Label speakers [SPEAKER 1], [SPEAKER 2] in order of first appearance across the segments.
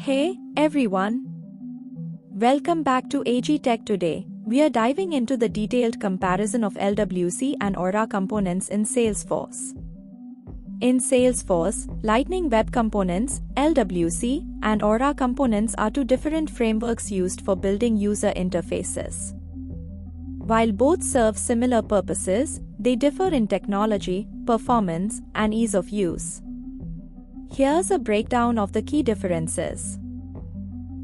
[SPEAKER 1] Hey, everyone. Welcome back to AG Tech today. We are diving into the detailed comparison of LWC and Aura components in Salesforce. In Salesforce, Lightning Web Components, LWC, and Aura components are two different frameworks used for building user interfaces. While both serve similar purposes, they differ in technology, performance, and ease of use. Here's a breakdown of the key differences.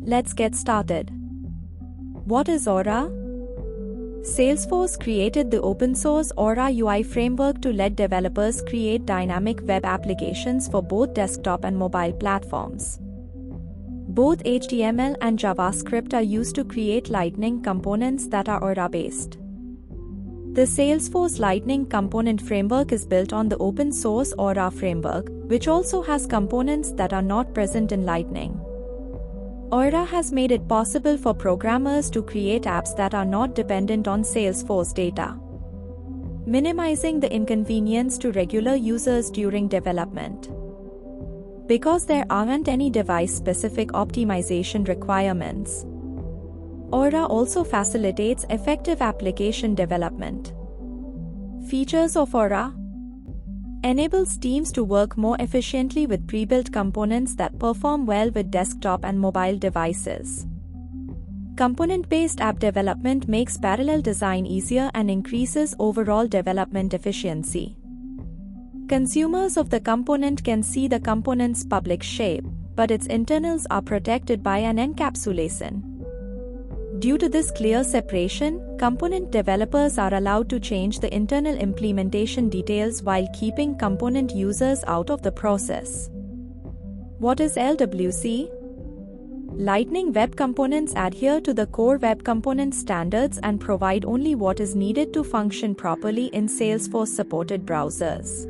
[SPEAKER 1] Let's get started. What is Aura? Salesforce created the open-source Aura UI framework to let developers create dynamic web applications for both desktop and mobile platforms. Both HTML and JavaScript are used to create Lightning components that are Aura-based. The Salesforce Lightning Component Framework is built on the open-source Aura framework, which also has components that are not present in Lightning. Aura has made it possible for programmers to create apps that are not dependent on Salesforce data, minimizing the inconvenience to regular users during development. Because there aren't any device-specific optimization requirements, Aura also facilitates effective application development. Features of Aura enables teams to work more efficiently with pre-built components that perform well with desktop and mobile devices. Component-based app development makes parallel design easier and increases overall development efficiency. Consumers of the component can see the component's public shape, but its internals are protected by an encapsulation. Due to this clear separation, component developers are allowed to change the internal implementation details while keeping component users out of the process. What is LWC? Lightning Web Components adhere to the core web component standards and provide only what is needed to function properly in Salesforce-supported browsers.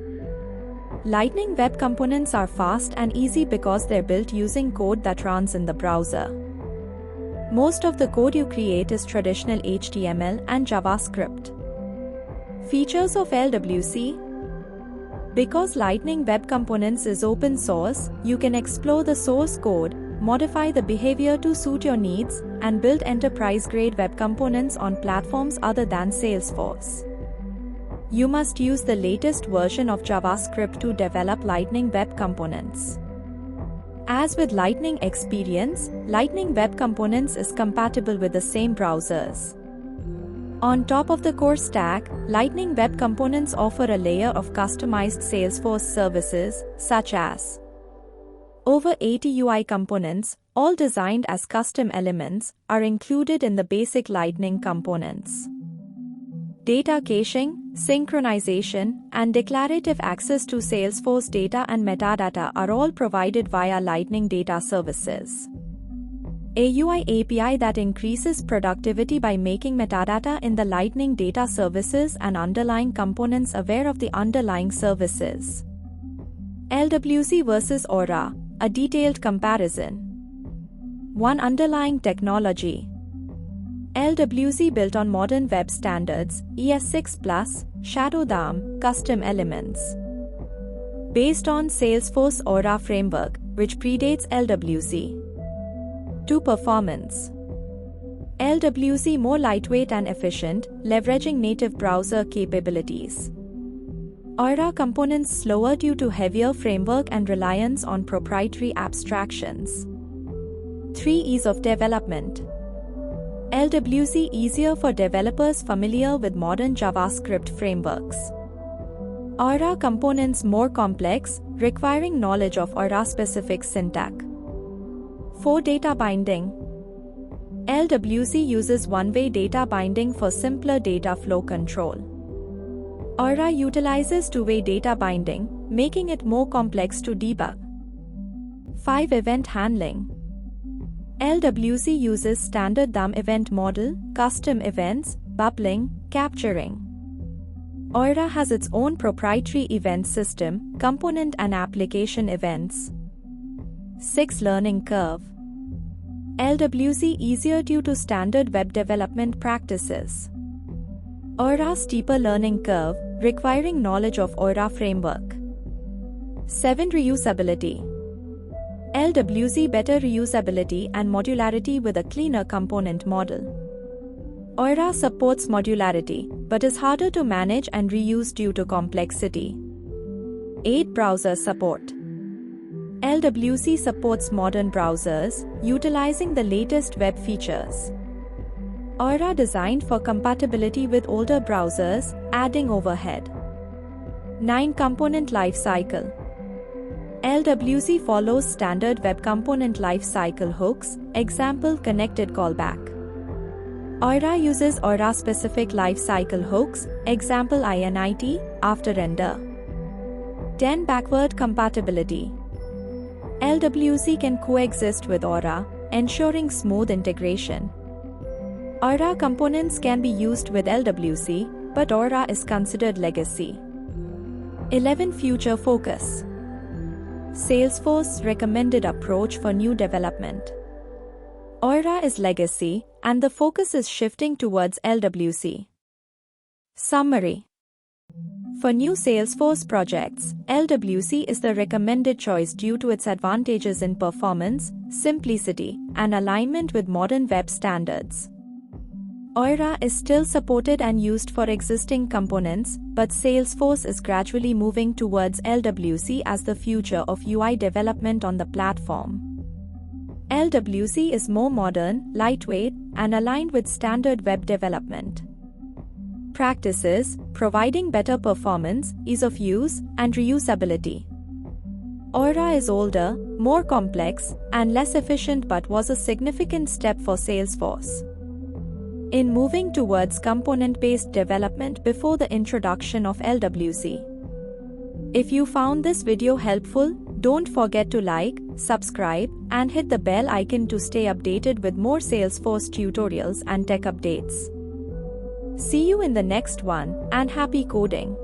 [SPEAKER 1] Lightning Web Components are fast and easy because they're built using code that runs in the browser. Most of the code you create is traditional HTML and JavaScript. Features of LWC. Because Lightning Web Components is open source, you can explore the source code, modify the behavior to suit your needs, and build enterprise-grade web components on platforms other than Salesforce. You must use the latest version of JavaScript to develop Lightning Web Components. As with Lightning Experience, Lightning Web Components is compatible with the same browsers. On top of the core stack, Lightning Web Components offer a layer of customized Salesforce services, such as over 80 UI components, all designed as custom elements, are included in the basic Lightning components. Data caching, synchronization, and declarative access to Salesforce data and metadata are all provided via Lightning Data Services, a UI API that increases productivity by making metadata in the Lightning Data Services and underlying components aware of the underlying services. LWC versus Aura, a detailed comparison. 1. Underlying technology. LWC built on modern web standards, ES6+, Shadow DOM, custom elements. Based on Salesforce Aura framework, which predates LWC. 2. Performance. LWC more lightweight and efficient, leveraging native browser capabilities. Aura components slower due to heavier framework and reliance on proprietary abstractions. 3. Ease of development. LWC easier for developers familiar with modern JavaScript frameworks. Aura components more complex, requiring knowledge of Aura-specific syntax. 4. Data binding. LWC uses one-way data binding for simpler data flow control. Aura utilizes two-way data binding, making it more complex to debug. 5. Event handling. LWC uses standard DOM event model, custom events, bubbling, capturing. Aura has its own proprietary event system, component and application events. 6. Learning curve. LWC easier due to standard web development practices. Aura steeper learning curve, requiring knowledge of Aura framework. 7. Reusability. LWC better reusability and modularity with a cleaner component model. Aura supports modularity, but is harder to manage and reuse due to complexity. 8. Browser support. LWC supports modern browsers, utilizing the latest web features. Aura designed for compatibility with older browsers, adding overhead. 9. Component lifecycle. LWC follows standard web component lifecycle hooks, example connected callback. Aura uses Aura-specific lifecycle hooks, example init, after render. 10. Backward compatibility. LWC can coexist with Aura, ensuring smooth integration. Aura components can be used with LWC, but Aura is considered legacy. 11. Future focus. Salesforce recommended approach for new development. Aura is legacy, and the focus is shifting towards LWC. Summary. For new Salesforce projects, LWC is the recommended choice due to its advantages in performance, simplicity, and alignment with modern web standards. Aura is still supported and used for existing components, but Salesforce is gradually moving towards LWC as the future of UI development on the platform. LWC is more modern, lightweight, and aligned with standard web development practices, providing better performance, ease of use, and reusability. Aura is older, more complex, and less efficient but was a significant step for Salesforce in moving towards component-based development before the introduction of LWC. If you found this video helpful, don't forget to like, subscribe, and hit the bell icon to stay updated with more Salesforce tutorials and tech updates. See you in the next one, and happy coding!